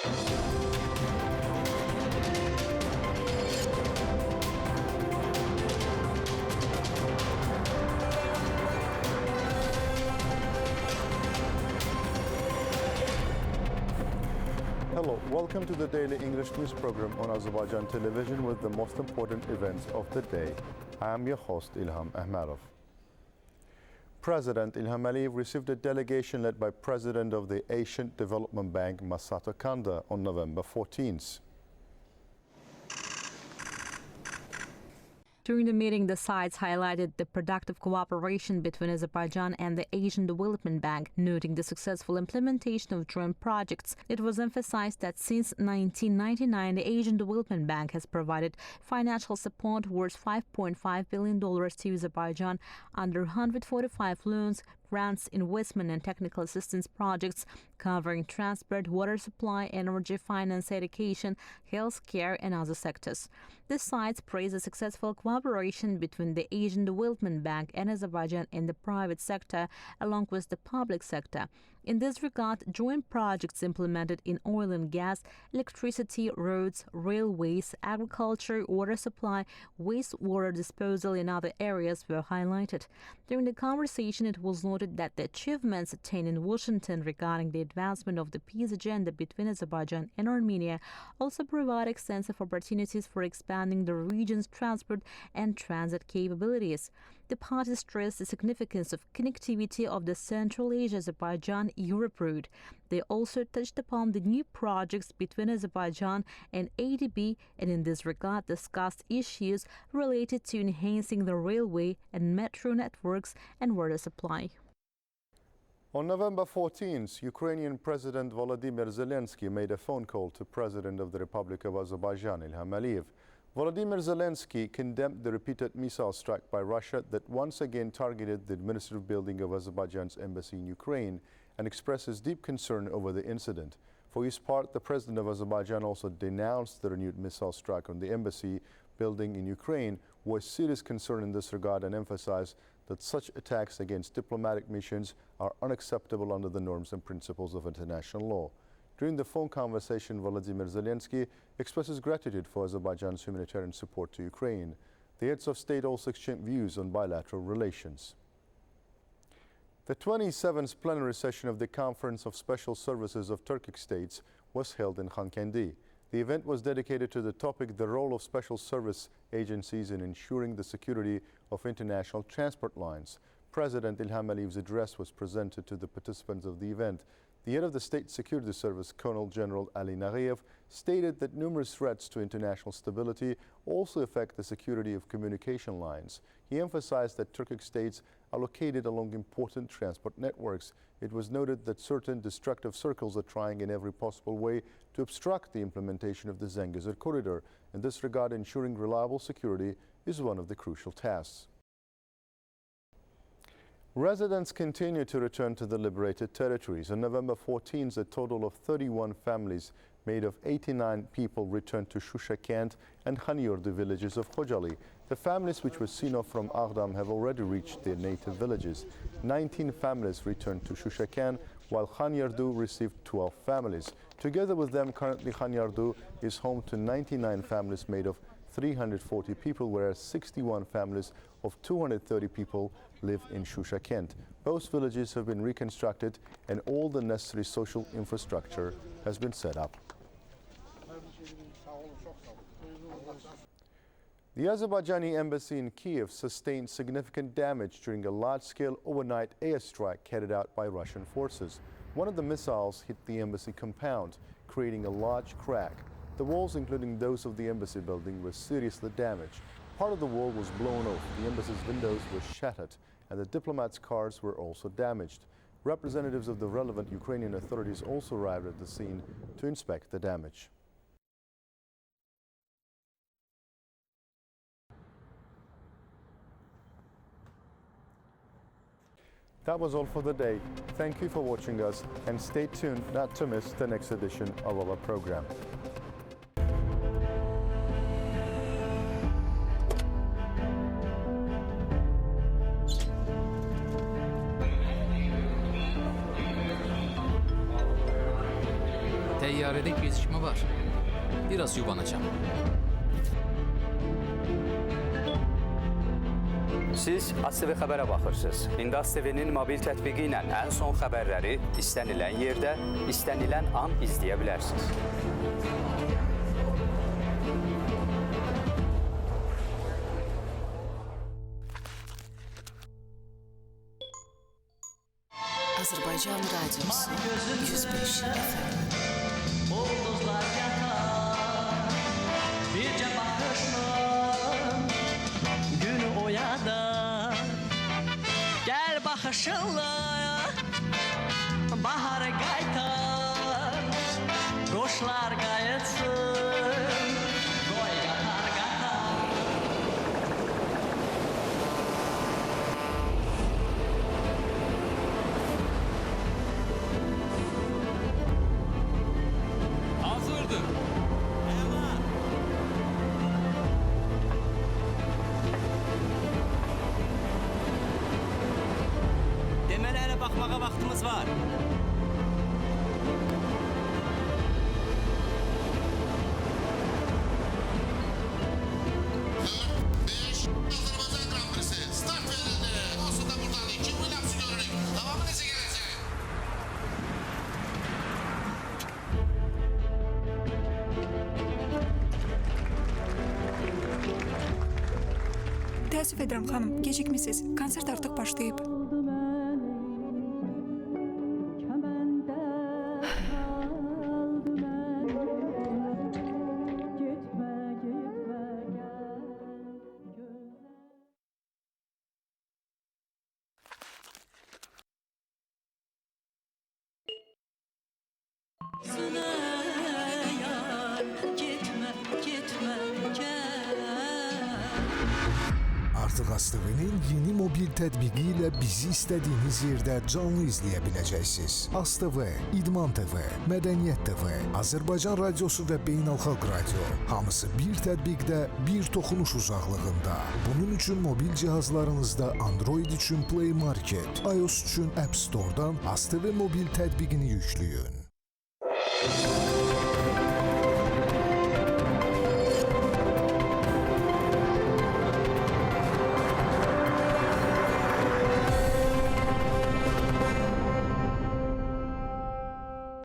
Hello, welcome to the daily English news program on Azərbaycan Television with the most important events of the day. I am your host, İlham Məmmədov. President İlham received a delegation led by President of the Asian Development Bank, Masato Kanda, on November 14th. During the meeting, the sides highlighted the productive cooperation between Azerbaijan and the Asian Development Bank, noting the successful implementation of joint projects. It was emphasized that since 1999, the Asian Development Bank has provided financial support worth $5.5 billion to Azerbaijan under 145 loans, grants, investment and technical assistance projects covering transport, water supply, energy, finance, education, health care and other sectors. The sides praise the successful cooperation between the Asian Development Bank and Azerbaijan in the private sector along with the public sector. In this regard, joint projects implemented in oil and gas, electricity, roads, railways, agriculture, water supply, wastewater disposal and other areas were highlighted. During the conversation, it was noted that the achievements attained in Washington regarding the advancement of the peace agenda between Azerbaijan and Armenia also provide extensive opportunities for expanding the region's transport and transit capabilities. The parties stressed the significance of connectivity of the Central Asia-Azerbaijan-Europe route. They also touched upon the new projects between Azerbaijan and ADB and in this regard discussed issues related to enhancing the railway and metro networks and water supply. On November 14th, Ukrainian President Volodymyr Zelensky made a phone call to President of the Republic of Azerbaijan, Ilham Aliyev. Volodymyr Zelensky condemned the repeated missile strike by Russia that once again targeted the administrative building of Azerbaijan's embassy in Ukraine and expressed his deep concern over the incident. For his part, the President of Azerbaijan also denounced the renewed missile strike on the embassy building in Ukraine, voiced serious concern in this regard and emphasized that such attacks against diplomatic missions are unacceptable under the norms and principles of international law. During the phone conversation, Volodymyr Zelensky expresses gratitude for Azerbaijan's humanitarian support to Ukraine. The heads of state also exchanged views on bilateral relations. The 27th plenary session of the Conference of Special Services of Turkic States was held in Khankendi. The event was dedicated to the topic, the role of special service agencies in ensuring the security of international transport lines. President İlham Aliyev's address was presented to the participants of the event. The head of the State Security Service, Colonel General Ali Naghiyev, stated that numerous threats to international stability also affect the security of communication lines. He emphasized that Turkic states are located along important transport networks. It was noted that certain destructive circles are trying in every possible way to obstruct the implementation of the Zengezur corridor. In this regard, ensuring reliable security is one of the crucial tasks. Residents continue to return to the liberated territories. On November 14th, a total of 31 families made of 89 people returned to Shusha Kent and Khanyurdu villages of Khojali. The families which were seen off from Aghdam have already reached their native villages. 19 families returned to Shusha Kent, while Khanyurdu received 12 families. Together with them, currently Khanyurdu is home to 99 families made of 340 people, whereas 61 families of 230 people live in Shusha Kent. Both villages have been reconstructed and all the necessary social infrastructure has been set up. The Azerbaijani embassy in Kiev sustained significant damage during a large-scale overnight airstrike carried out by Russian forces. One of the missiles hit the embassy compound, creating a large crack. The walls, including those of the embassy building, were seriously damaged. Part of the wall was blown off, the embassy's windows were shattered, and the diplomats' cars were also damaged. Representatives of the relevant Ukrainian authorities also arrived at the scene to inspect the damage. That was all for the day. Thank you for watching us, and stay tuned not to miss the next edition of our program. Kahvede gecikme var. Biraz yubanacağım. Siz AzTV xəbərə baxırsınız. İndi AzTV-nin mobil tətbiqi ilə ən son xəbərləri istənilən yerdə, istənilən an izləyə bilərsiniz. Azərbaycan Radyosu 105 FM. Ulduzlar yatar, bircə baxışın günü oyadar. Gəl baxışınla baharı qaytar, quşlar qayıtsın, qoy qatar qatar. Hazırdır. Deməli hələ baxmağa vaxtımız var. Azərbaycan Grand Prix'si start verildi. Olsun da buradan 2 Williams'ı görürük. Davamı necə gələcək? Təəssüf edirəm xanım, gecikmisiniz. Konsert artıq başlayıb. Artıq AzTV-nin yeni mobil tətbiqi ilə bizi istədiyiniz yerdə canlı izləyə biləcəksiniz. AzTV, İdman TV, Mədəniyyət TV, Azərbaycan Radiosu və Beynəlxalq Radio. Hamısı bir tətbiqdə, bir toxunuş uzaqlığında. Bunun üçün mobil cihazlarınızda Android üçün Play Market, iOS üçün App Store-dan AzTV mobil tətbiqini yükləyin.